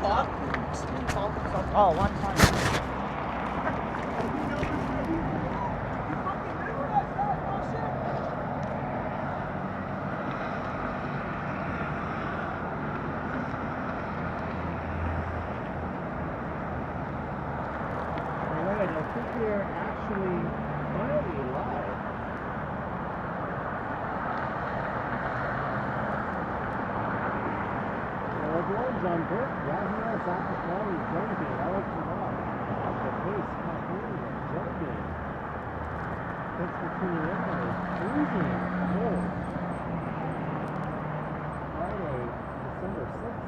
talk? Oh, one time. I think we're actually finally live. Hello everyone, John Burke, Yahoo, Zach McNally, Jonesy, Alex Rock, The Pace, California, Jonesy. Thanks for tuning in. It's freezing cold. Friday, December 6th.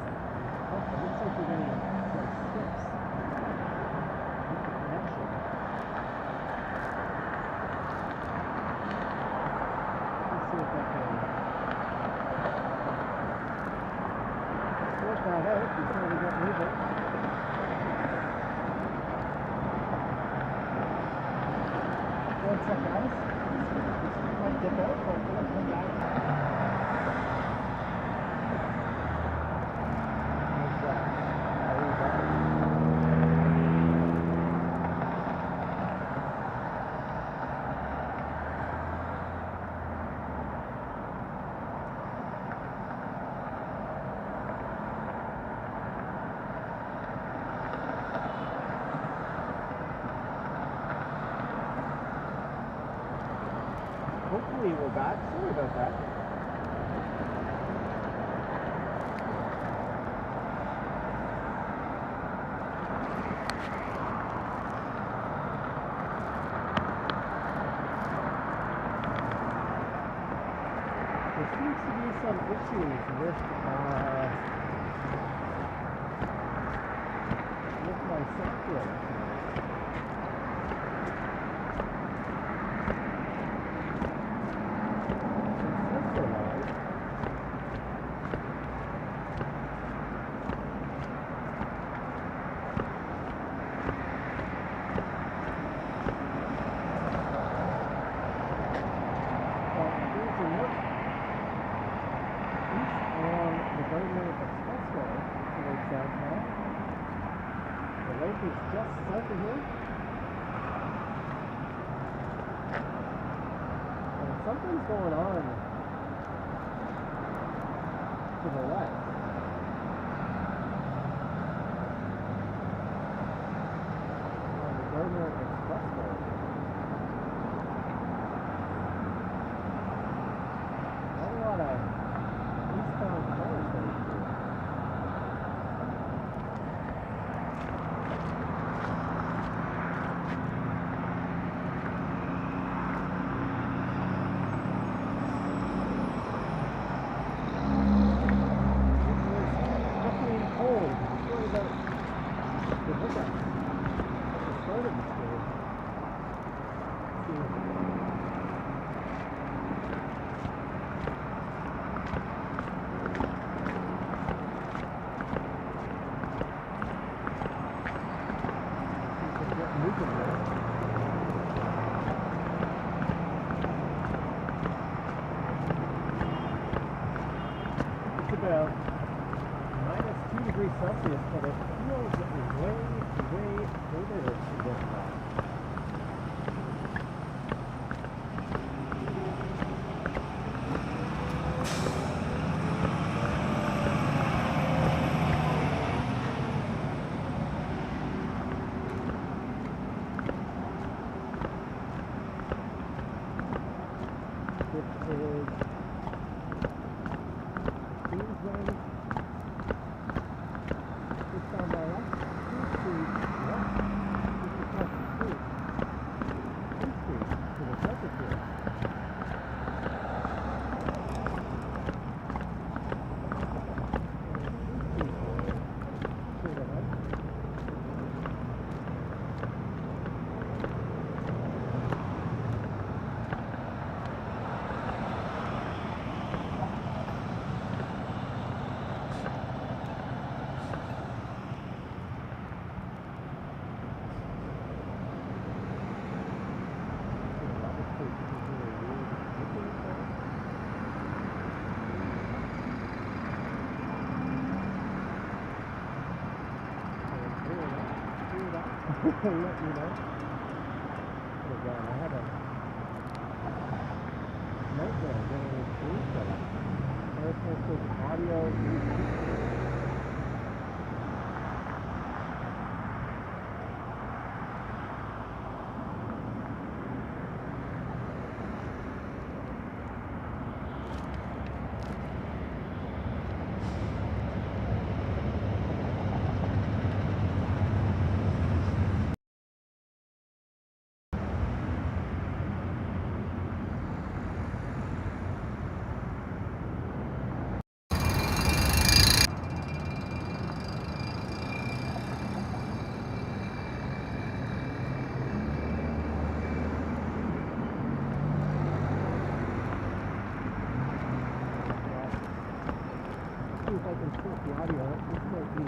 Oh, it looks like we're getting some skips. Connection. Let's see if I can sort that out before we get moving. One sec, guys. This might dip out, but we'll come back. How's that? How are you guys? Hopefully we're back. Sorry about that. There seems to be some issues with my software. Is just south of here. And something's going on to the left. On the Gardner Expressway. Not a lot of eastbound cars going through. About -2 degrees Celsius, but it feels way colder to this time. It is Queensland, just on my left, 2 Street, west, just across the street. let me know. Again, I had a nightmare getting this screen set up. First one says audio. See if I can flip the audio. This might be.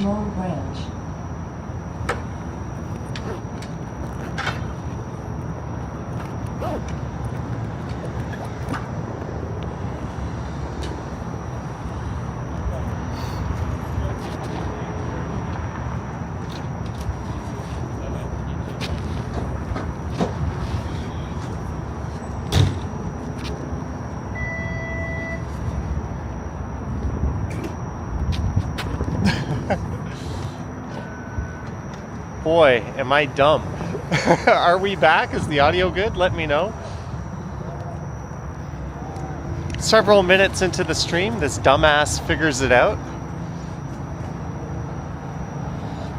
Long Branch. Boy, am I dumb. Are we back? Is the audio good? Let me know. Several minutes into the stream, this dumbass figures it out.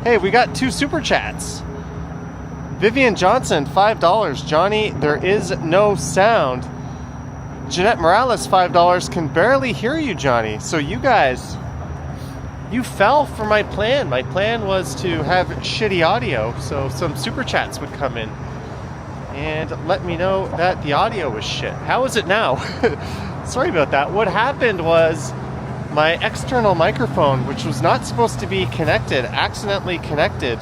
Hey, we got 2 super chats. Vivian Johnson, $5. Johnny, there is no sound. Jeanette Morales, $5. Can barely hear you, Johnny. So you guys, you fell for my plan. My plan was to have shitty audio, so some super chats would come in and let me know that the audio was shit. How is it now? Sorry about that. What happened was my external microphone, which was not supposed to be connected, accidentally connected.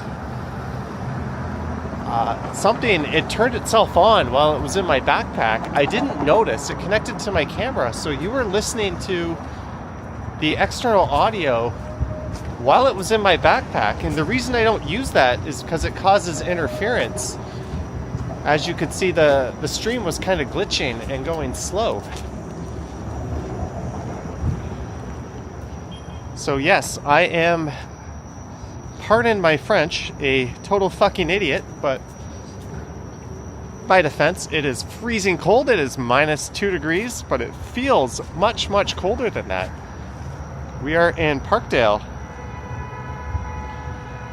It turned itself on while it was in my backpack. I didn't notice. It connected to my camera, so you were listening to the external audio while it was in my backpack. And the reason I don't use that is because it causes interference. As you could see, the stream was kind of glitching and going slow. So yes, I am, pardon my French, a total fucking idiot, but by defense, it is freezing cold. It is -2 degrees, but it feels much, much colder than that. We are in Parkdale.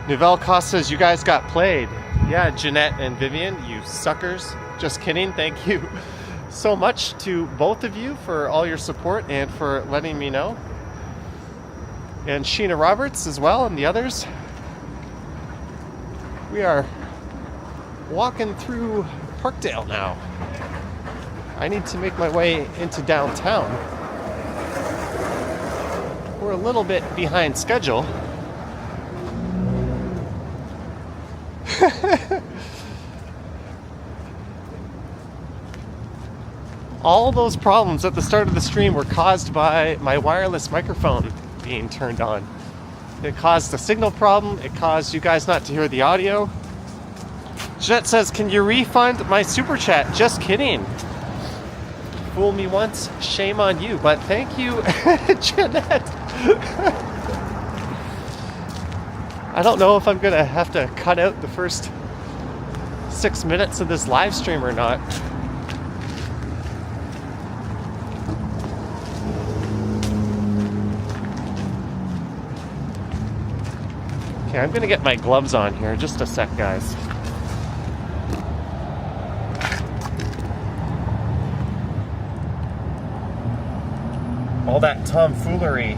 Nouvelle Costa says, you guys got played. Yeah, Jeanette and Vivian, you suckers. Just kidding. Thank you so much to both of you for all your support and for letting me know. And Sheena Roberts as well, and the others. We are walking through Parkdale now. I need to make my way into downtown. We're a little bit behind schedule. All those problems at the start of the stream were caused by my wireless microphone being turned on. It caused a signal problem. It caused you guys not to hear the audio. Jeanette says, can you refund my super chat? Just kidding. Fool me once, shame on you. But thank you, Jeanette. I don't know if I'm gonna have to cut out the first 6 minutes of this live stream or not. Okay, I'm gonna get my gloves on here. Just a sec, guys. all that tomfoolery.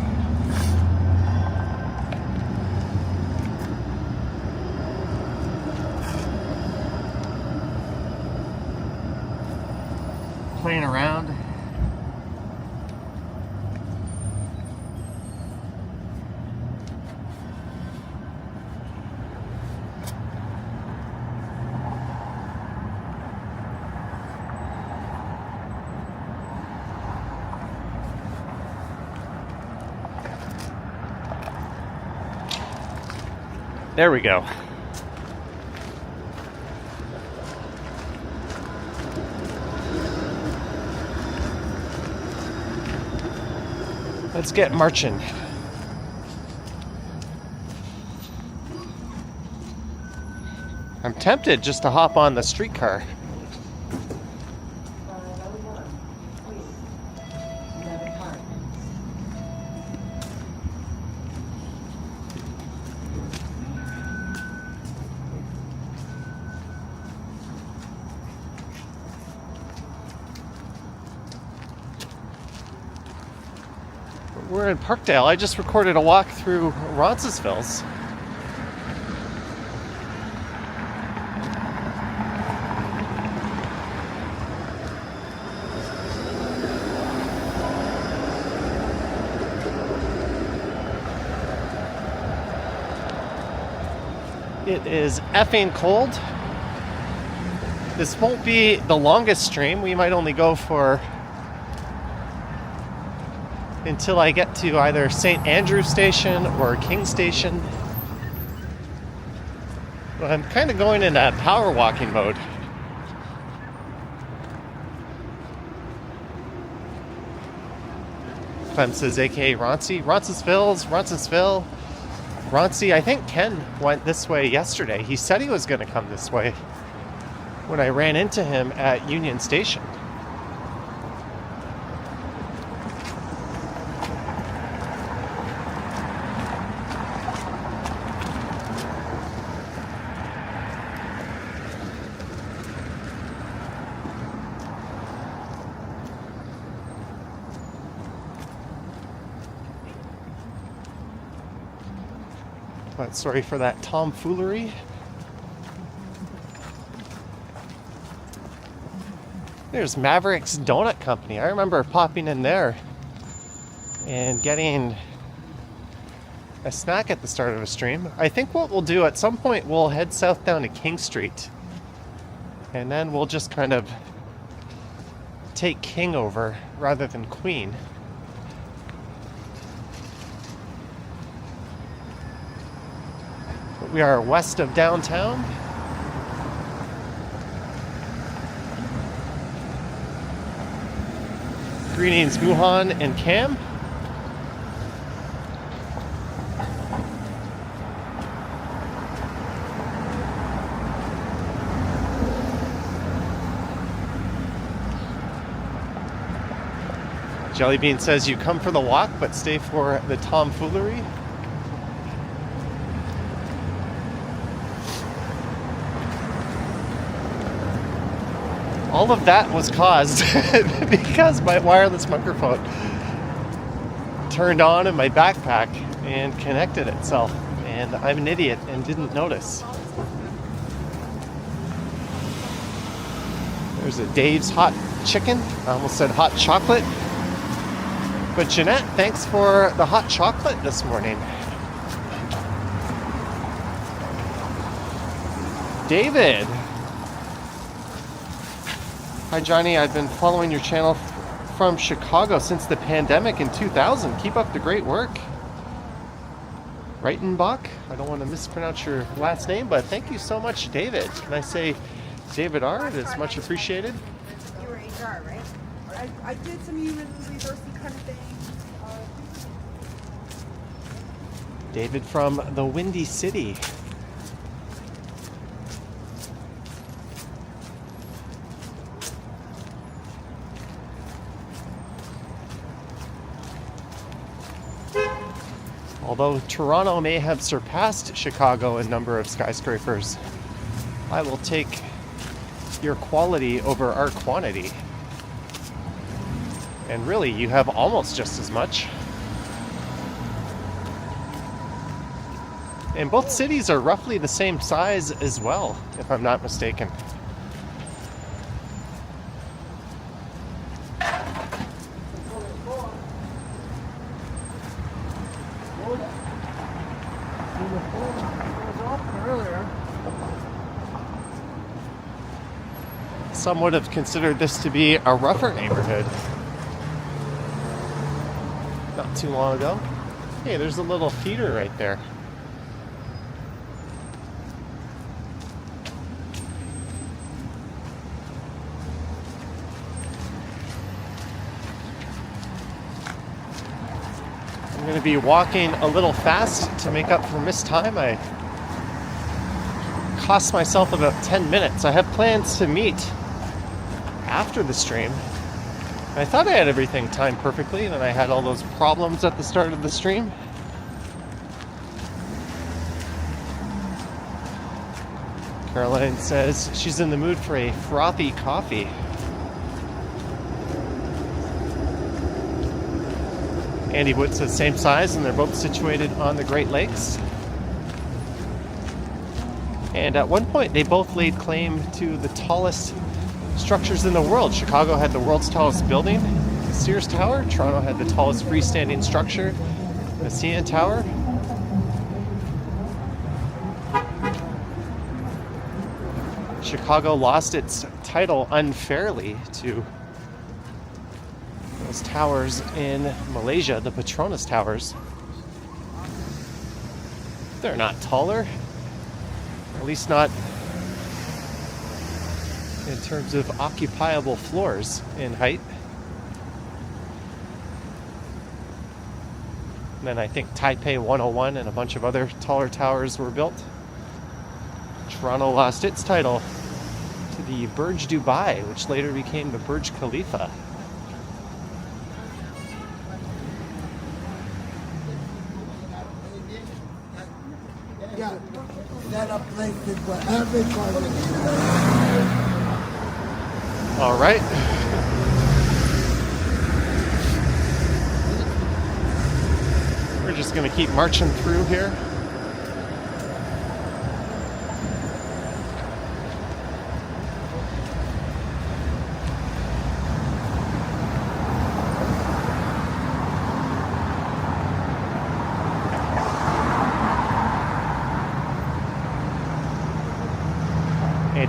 Playing around. There we go. Let's get marching. I'm tempted just to hop on the streetcar. We're in Parkdale. I just recorded a walk through Roncesvalles. It is effing cold. This won't be the longest stream. We might only go for until I get to either St. Andrew Station or King Station. But I'm kind of going into power walking mode. Clem says aka Roncy. Roncesvalles. Roncy. I think Ken went this way yesterday. He said he was going to come this way when I ran into him at Union Station. But sorry for that tomfoolery. There's Maverick's Donut Company. I remember popping in there and getting a snack at the start of a stream. I think what we'll do at some point, we'll head south down to King Street. And then we'll just kind of take King over rather than Queen. We are west of downtown. Greetings, Muhan and Cam. Jellybean says you come for the walk, but stay for the tomfoolery. All of that was caused because my wireless microphone turned on in my backpack and connected itself. And I'm an idiot and didn't notice. There's a Dave's Hot Chicken. I almost said hot chocolate. But Jeanette, thanks for the hot chocolate this morning. David. Hi Johnny, I've been following your channel from Chicago since the pandemic in 2000. Keep up the great work. Reitenbach, I don't want to mispronounce your last name, but thank you so much, David. Can I say David R? It is much appreciated. You were HR, right? I did some human resourcing kind of thing. David from the Windy City. Although Toronto may have surpassed Chicago in number of skyscrapers, I will take your quality over our quantity. And really, you have almost just as much. And both cities are roughly the same size as well, if I'm not mistaken. Some would have considered this to be a rougher neighborhood not too long ago. Hey, there's a little theater right there. I'm going to be walking a little fast to make up for missed time. I cost myself about 10 minutes. I have plans to meet after the stream. I thought I had everything timed perfectly, and then I had all those problems at the start of the stream. Caroline says she's in the mood for a frothy coffee. Andy Wood says same size, and they're both situated on the Great Lakes. And at one point, they both laid claim to the tallest structures in the world. Chicago had the world's tallest building, the Sears Tower. Toronto had the tallest freestanding structure, the CN Tower. Chicago lost its title unfairly to those towers in Malaysia, the Petronas Towers. They're not taller, at least not in terms of occupiable floors in height. And then I think Taipei 101 and a bunch of other taller towers were built. Toronto lost its title to the Burj Dubai, which later became the Burj Khalifa. Yeah, that a place for everybody. All right. We're just going to keep marching through here.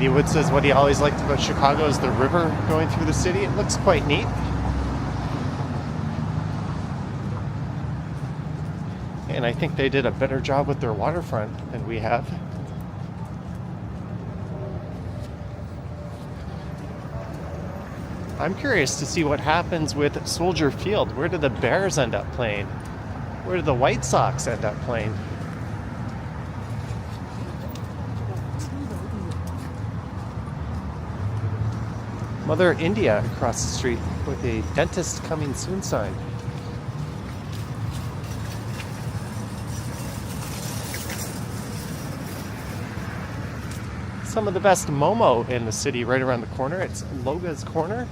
Andy Wood says what he always liked about Chicago is the river going through the city. It looks quite neat. And I think they did a better job with their waterfront than we have. I'm curious to see what happens with Soldier Field. Where do the Bears end up playing? Where do the White Sox end up playing? Mother India across the street with a dentist coming soon sign. Some of the best Momo in the city right around the corner. It's Loga's Corner.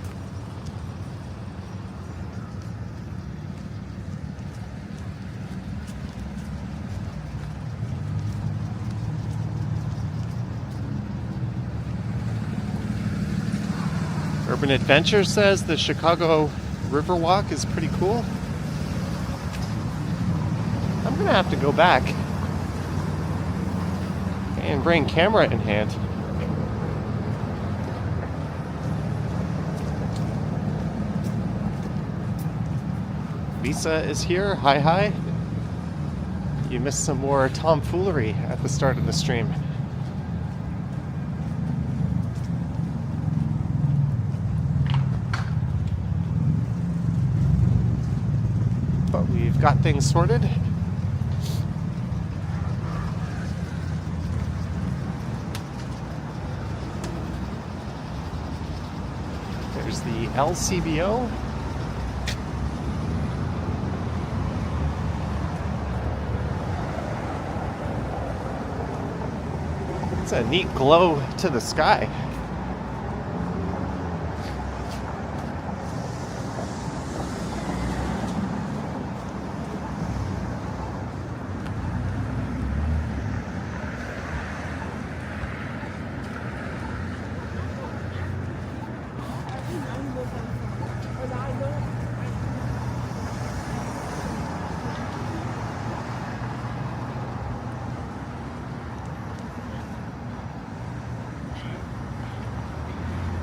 Urban Adventure says the Chicago Riverwalk is pretty cool. I'm gonna have to go back and bring camera in hand. Lisa is here. Hi, hi. You missed some more tomfoolery at the start of the stream. But we've got things sorted. There's the LCBO. It's a neat glow to the sky.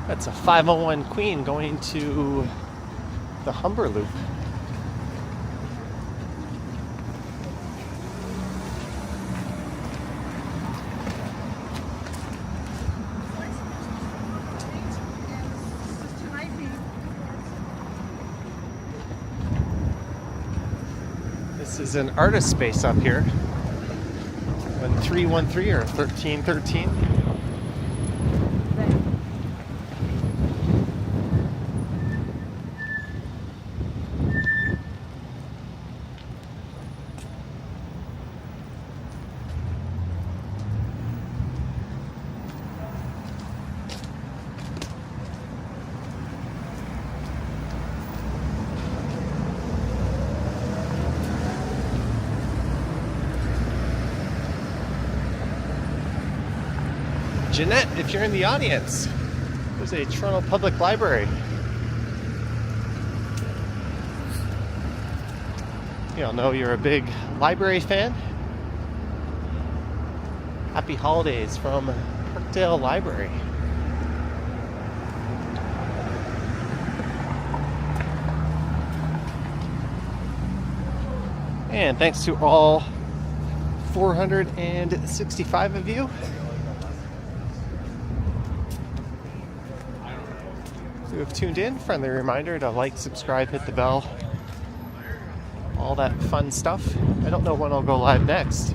That's a 501 Queen going to the Humber Loop. This is an artist space up here. 1313 or 1313. Jeanette, if you're in the audience, there's a Toronto Public Library. You all know you're a big library fan. Happy holidays from Parkdale Library. And thanks to all 465 of you who have tuned in. Friendly reminder to like, subscribe, hit the bell, all that fun stuff. I don't know when I'll go live next.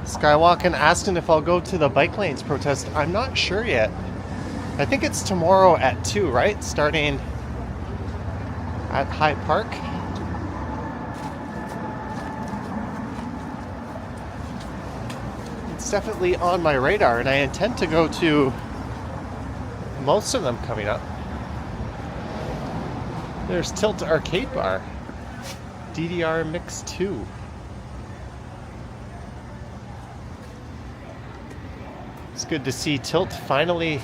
Skywalking asking if I'll go to the bike lanes protest. I'm not sure yet. I think it's tomorrow at 2, right? Starting at High Park. It's definitely on my radar, and I intend to go to most of them coming up. There's Tilt Arcade Bar, DDR Mix 2. It's good to see Tilt finally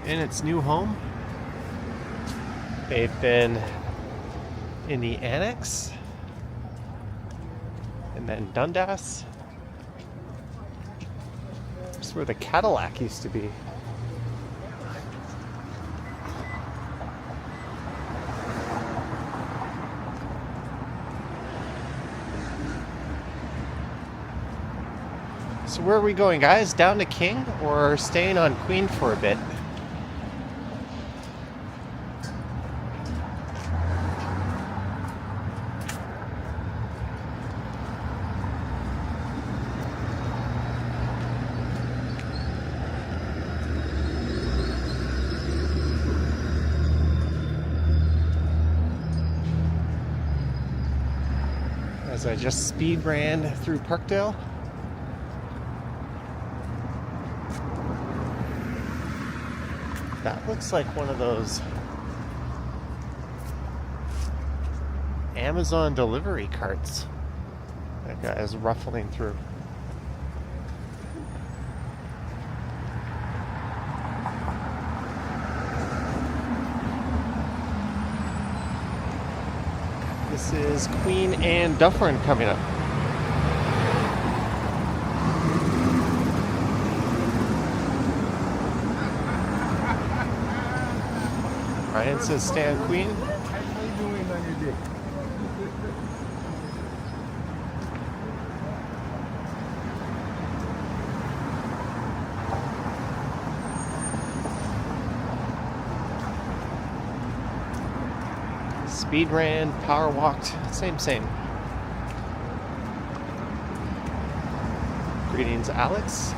in its new home. They've been in the Annex and then Dundas. That's where the Cadillac used to be. So where are we going, guys? Down to King or staying on Queen for a bit? As I just speed ran through Parkdale. That looks like one of those Amazon delivery carts that guy is ruffling through. This is Queen and Dufferin coming up. Ryan says stand Queen. How you doing on your dick? Speed ran, power walked, same. Greetings, Alex.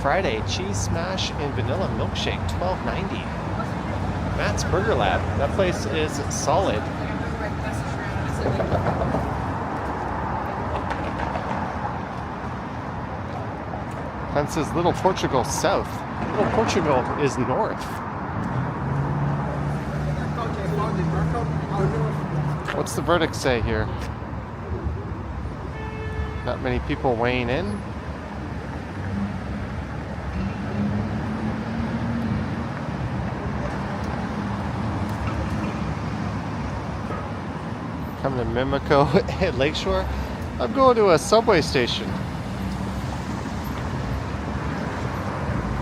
Friday, cheese smash and vanilla milkshake, $12.90. Matt's Burger Lab. That place is solid. That says Little Portugal south. Little Portugal is north. What's the verdict say here? Not many people weighing in. Coming to Mimico at Lakeshore. I'm going to a subway station.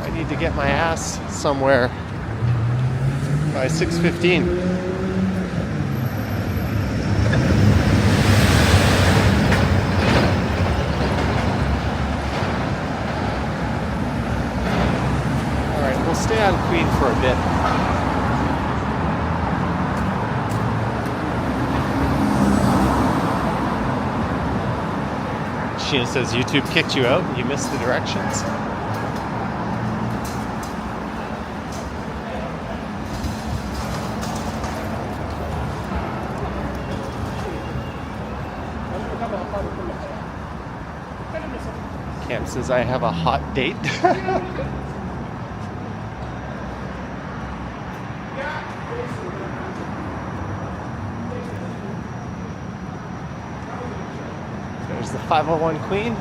I need to get my ass somewhere by 6:15. Alright, we'll stay on Queen for a bit. Sheena says YouTube kicked you out. You missed the directions. Cam says I have a hot date. There's the 501 Queen.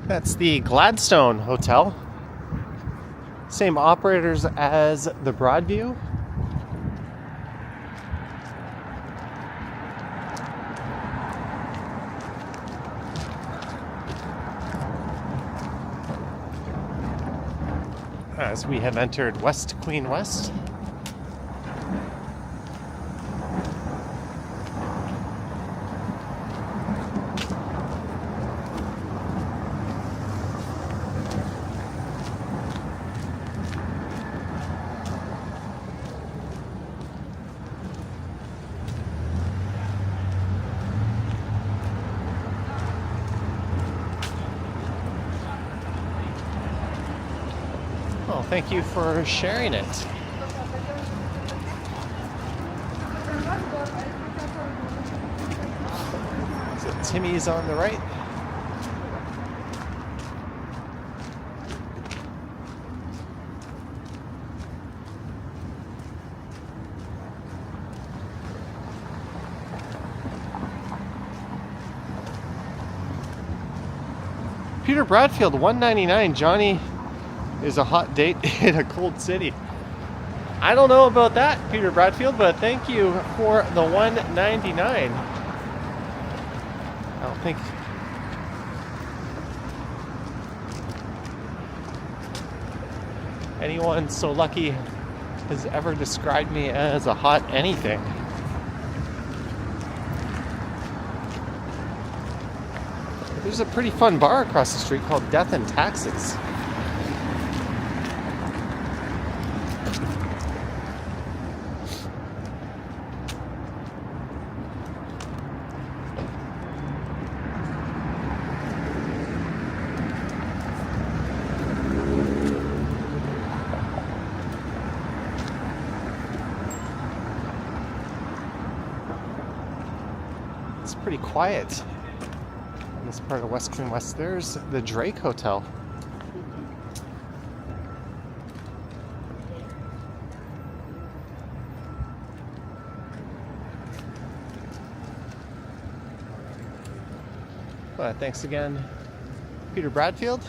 That's the Gladstone Hotel. Same operators as the Broadview. As we have entered West Queen West. Oh, thank you for sharing it. So Timmy's on the right. Peter Bradfield, $1.99. Johnny is a hot date in a cold city. I don't know about that, Peter Bradfield, but thank you for the $1.99. I don't think anyone so lucky has ever described me as a hot anything. There's a pretty fun bar across the street called Death and Taxes. It's pretty quiet in this part of West Queen West. There's the Drake Hotel. But thanks again, Peter Bradfield.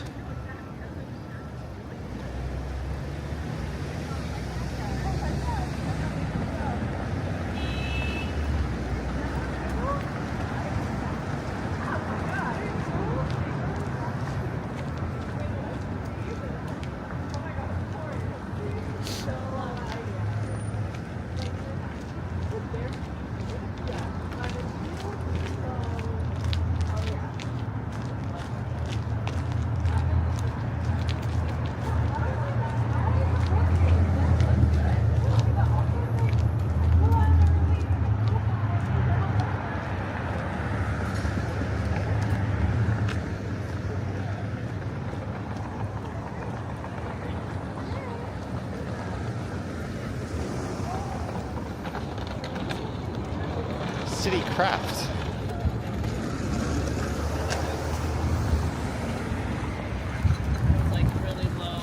City Craft. Like really low.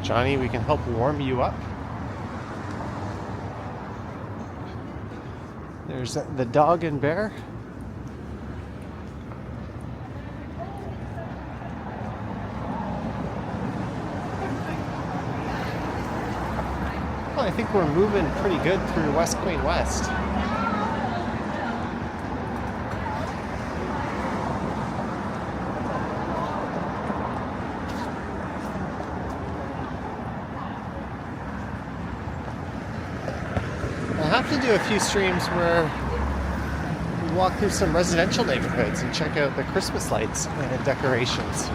Johnny, we can help warm you up. There's the dog and bear. Well, I think we're moving pretty good through West Queen West. I have to do a few streams where we walk through some residential neighborhoods and check out the Christmas lights and decorations.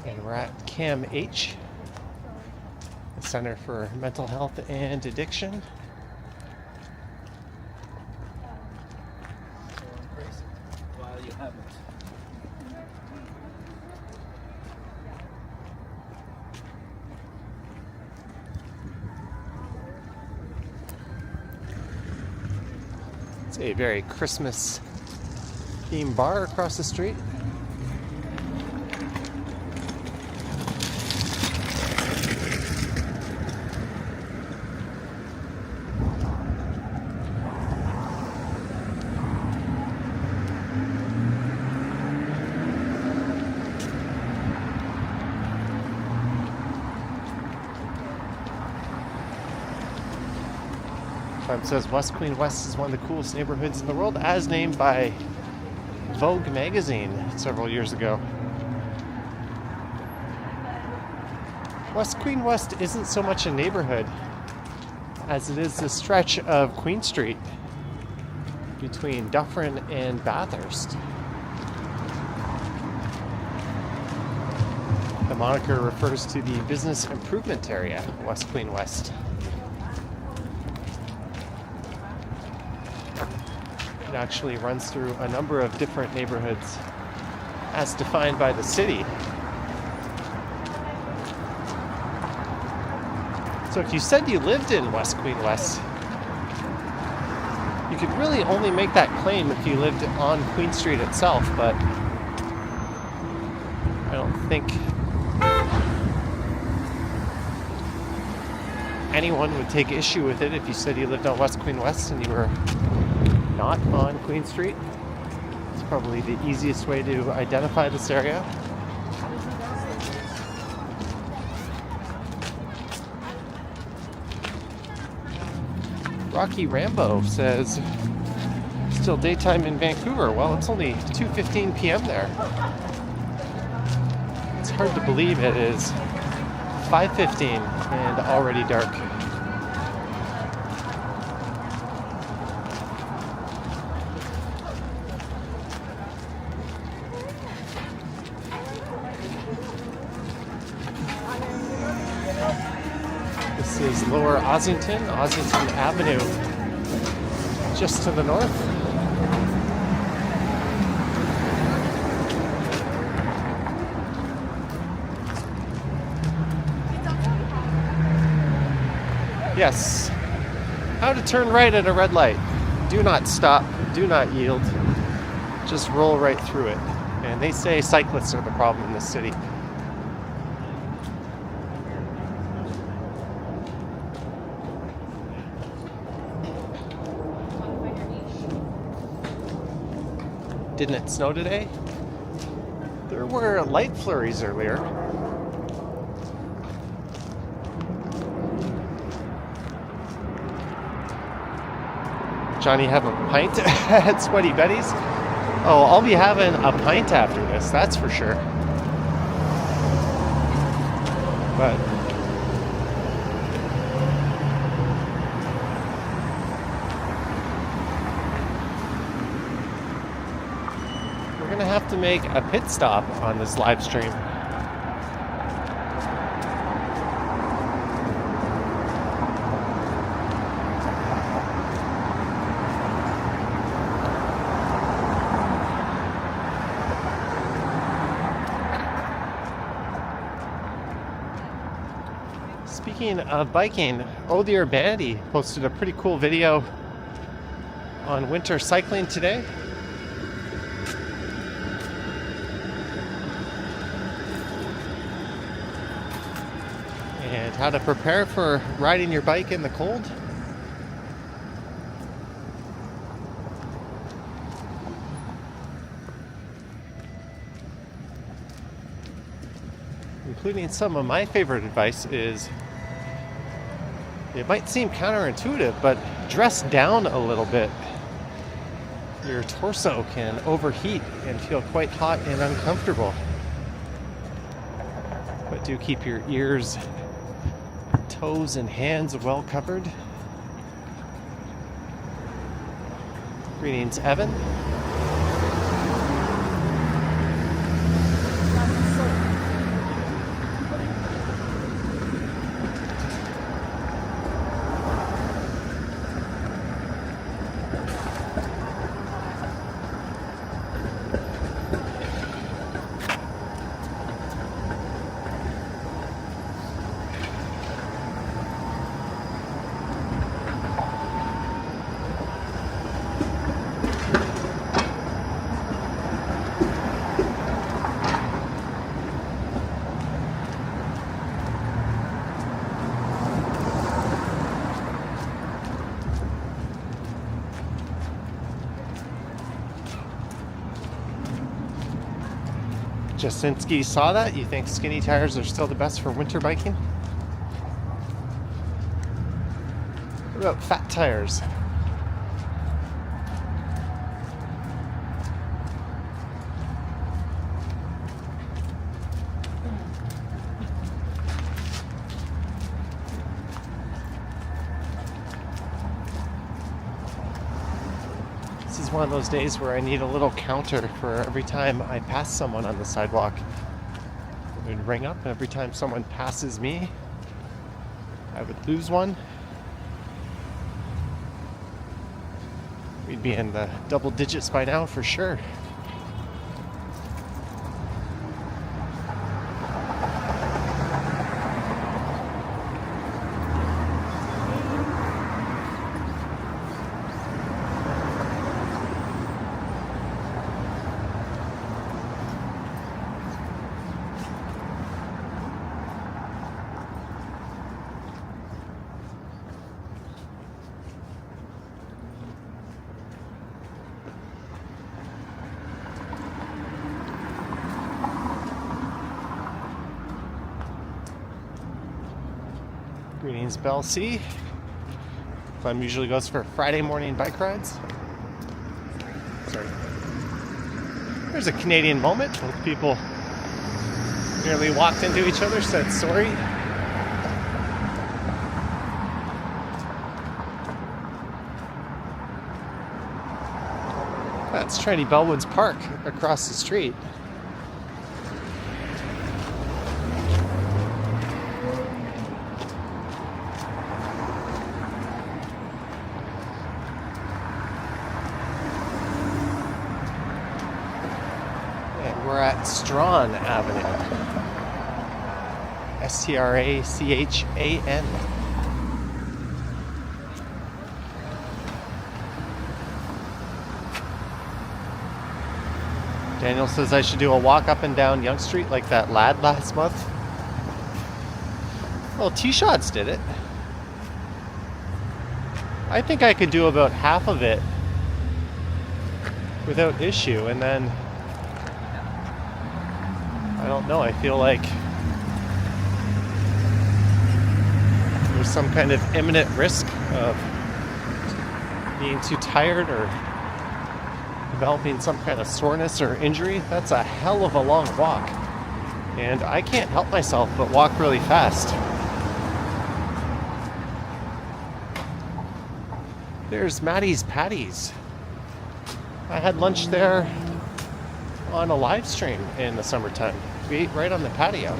And we're at CAMH, the Center for Mental Health and Addiction. While you have it. It's a very Christmas themed bar across the street. It says West Queen West is one of the coolest neighborhoods in the world, as named by Vogue magazine several years ago. West Queen West isn't so much a neighborhood as it is the stretch of Queen Street between Dufferin and Bathurst. The moniker refers to the business improvement area, West Queen West. It actually runs through a number of different neighborhoods as defined by the city. So if you said you lived in West Queen West, you could really only make that claim if you lived on Queen Street itself, but I don't think anyone would take issue with it if you said you lived on West Queen West and you were not on Queen Street. It's probably the easiest way to identify this area. Rocky Rambo says, still daytime in Vancouver. Well, it's only 2:15 p.m. there. It's hard to believe it is 5:15 and already dark. This is Lower Ossington Avenue, just to the north. Yes. How to turn right at a red light. Do not stop. Do not yield. Just roll right through it. And they say cyclists are the problem in this city. Didn't it snow today? There were light flurries earlier. Johnny have a pint at Sweaty Betty's? Oh, I'll be having a pint after this, that's for sure. But we're gonna have to make a pit stop on this live stream. Speaking of biking, Oh Dear Bandy posted a pretty cool video on winter cycling today. And how to prepare for riding your bike in the cold. Including some of my favorite advice is, it might seem counterintuitive, but dress down a little bit. Your torso can overheat and feel quite hot and uncomfortable. But do keep your ears, toes, and hands well covered. Greetings, Evan. Jasinski saw that? You think skinny tires are still the best for winter biking? What about fat tires? This is one of those days where I need a little counter for every time I pass someone on the sidewalk. It would ring up, and every time someone passes me, I would lose one. We'd be in the double digits by now for sure. Greetings, Bell C. Clem usually goes for Friday morning bike rides. Sorry. There's a Canadian moment. Both people nearly walked into each other, said sorry. That's Trinity Bellwoods Park across the street. Strahan Avenue. Strachan. Daniel says I should do a walk up and down Yonge Street like that lad last month. Well, T-Shots did it. I think I could do about half of it without issue, and then I don't know, I feel like there's some kind of imminent risk of being too tired or developing some kind of soreness or injury. That's a hell of a long walk, and I can't help myself but walk really fast. There's Maddie's Patties. I had lunch there on a live stream in the summertime. We ate right on the patio.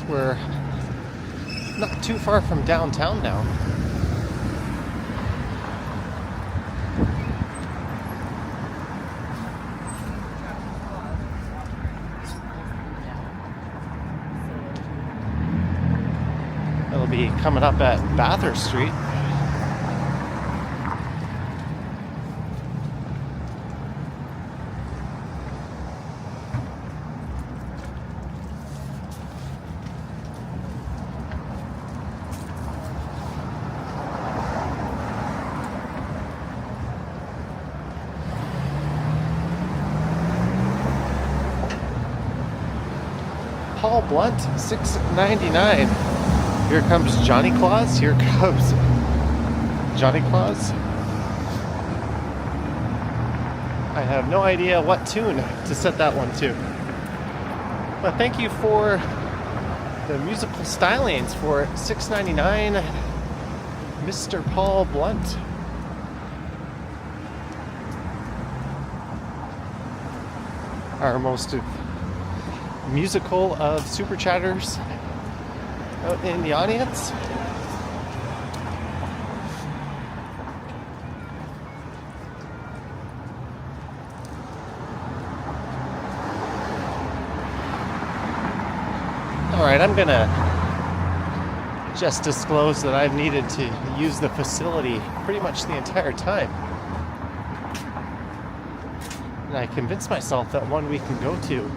We're not too far from downtown now. It'll be coming up at Bathurst Street. Paul Blunt, $6.99. Here comes Johnny Claus. Here comes Johnny Claus. I have no idea what tune to set that one to. But thank you for the musical stylings for $6.99, Mr. Paul Blunt. Our most musical of super chatters out in the audience. All right, I'm gonna just disclose that I've needed to use the facility pretty much the entire time. And I convinced myself that one we can go to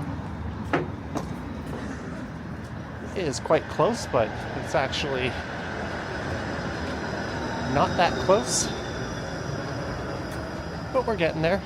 is quite close, but it's actually not that close. But we're getting there.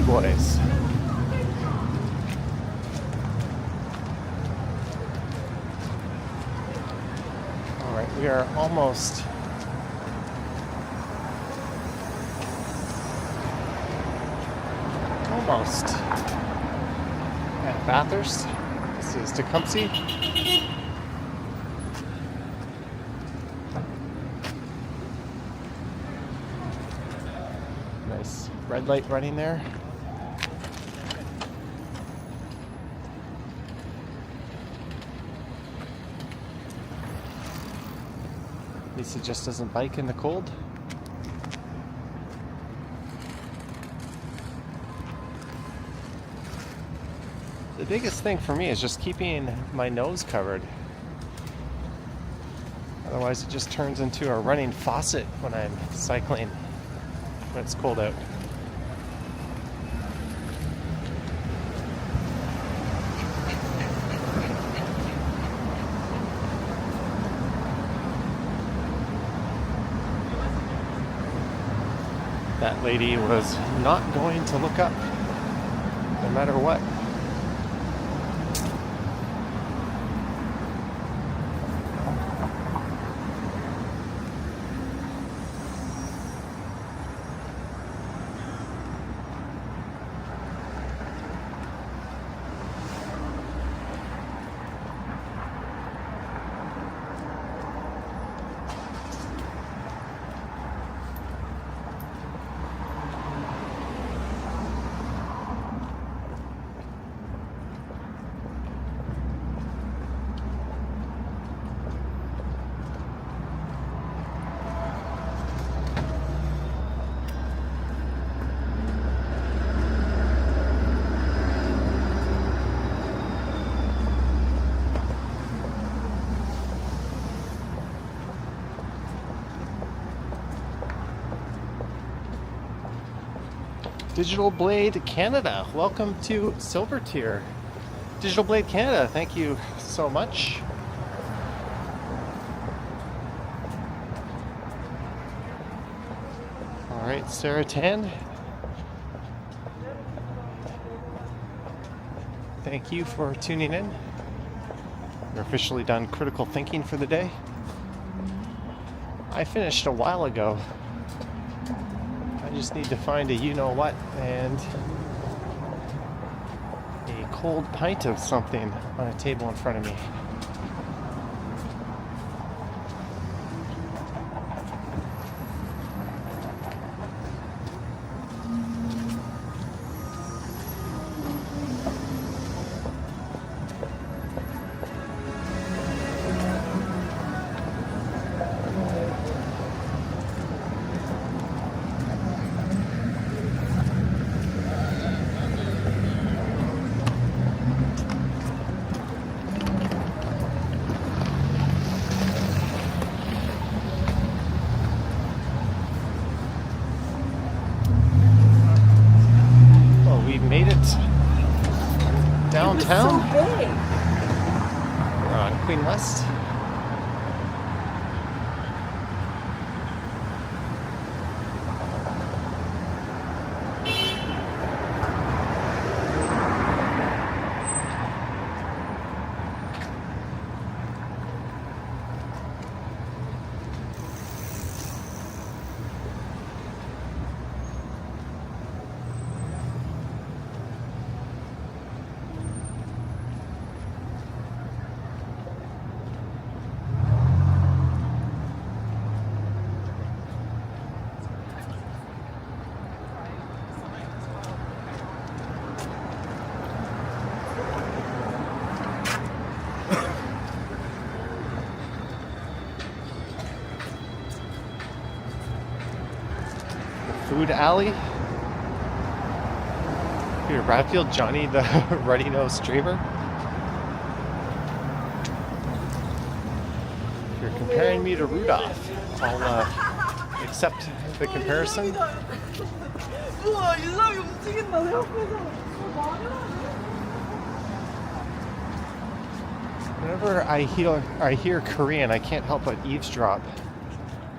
boys. Alright, we are almost at Bathurst. This is Tecumseh. Nice red light running there. Lisa just doesn't bike in the cold. The biggest thing for me is just keeping my nose covered. Otherwise it just turns into a running faucet when I'm cycling, when it's cold out. That lady was not going to look up, no matter what. Digital Blade Canada, welcome to Silver Tier. Digital Blade Canada, thank you so much. All right, Sarah Tan, thank you for tuning in. We're officially done critical thinking for the day. I finished a while ago. I just need to find a you-know-what and a cold pint of something on a table in front of me. Made it downtown. It's so big. We're on Queen West. Food Alley. Peter Bradfield, Johnny the ruddy-nosed streamer. If you're comparing me to Rudolph, I'll accept the comparison. 우와, 이 사람이 움직인다, 내 앞에서. Whenever I hear Korean, I can't help but eavesdrop.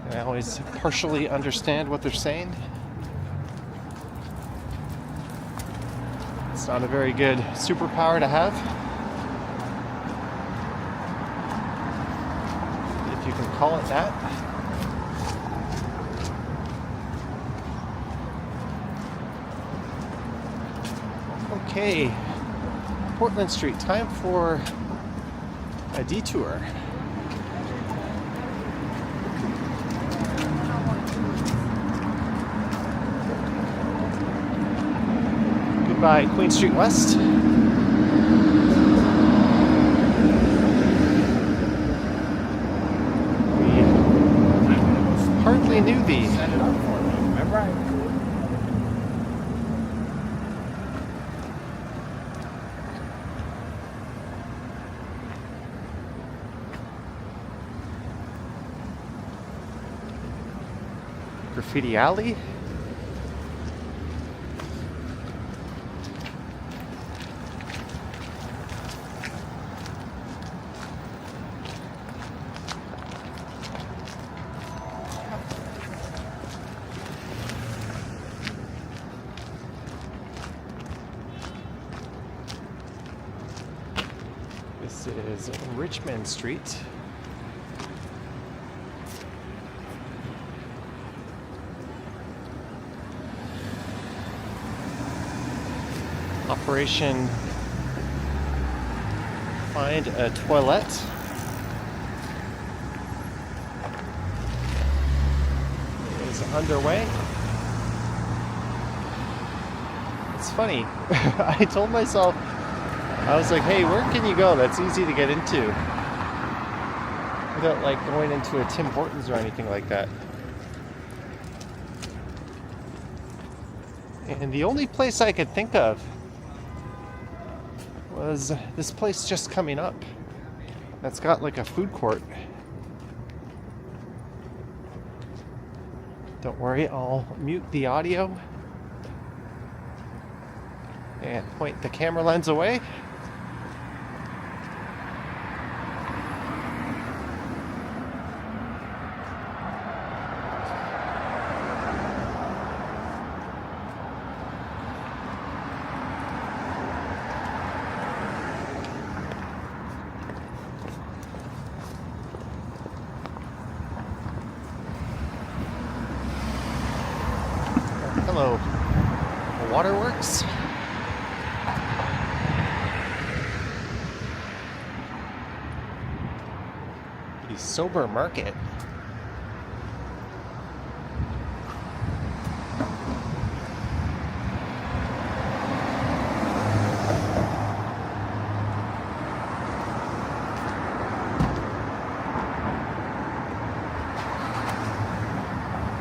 And I always partially understand what they're saying. It's not a very good superpower to have, if you can call it that. Okay, Portland Street, time for a detour. Goodbye, Queen Street West. We hardly knew thee. Set it up for me. Remember I Graffiti Alley. This is Richmond Street. Operation Find a Toilet. Is underway. It's funny. I told myself, I was like, hey, where can you go that's easy to get into without like going into a Tim Hortons or anything like that? And the only place I could think of was this place just coming up that's got like a food court. Don't worry, I'll mute the audio and point the camera lens away. Hello, Waterworks. The Sober Market.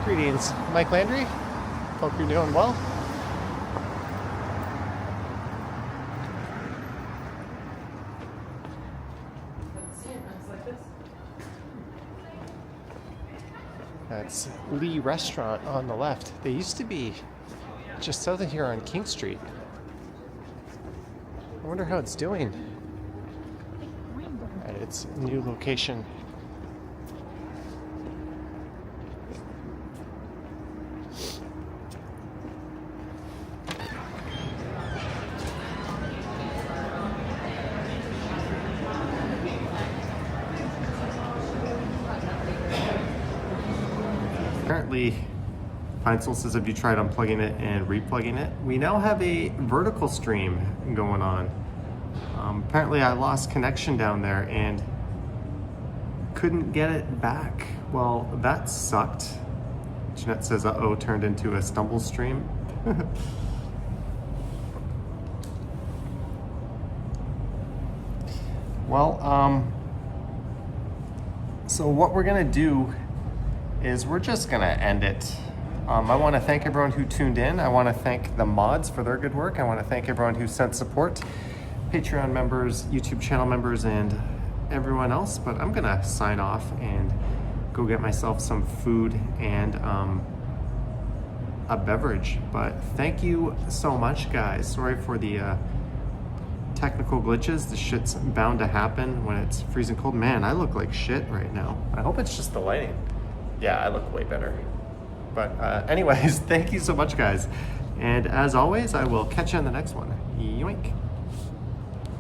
Greetings, Mike Landry. Hope you're doing well. That's Lee Restaurant on the left. They used to be just south of here on King Street. I wonder how it's doing at its new location. Apparently, Peinzel says, have you tried unplugging it and replugging it? We now have a vertical stream going on. Apparently I lost connection down there and couldn't get it back. Well, that sucked. Jeanette says, uh-oh, turned into a stumble stream. Well, so what we're gonna do is we're just gonna end it. I wanna thank everyone who tuned in. I wanna thank the mods for their good work. I wanna thank everyone who sent support, Patreon members, YouTube channel members, and everyone else. But I'm gonna sign off and go get myself some food and a beverage. But thank you so much, guys. Sorry for the technical glitches. This shit's bound to happen when it's freezing cold. Man, I look like shit right now. I hope it's just the lighting. Yeah, I look way better. But anyways, thank you so much, guys. And as always, I will catch you on the next one. Yoink.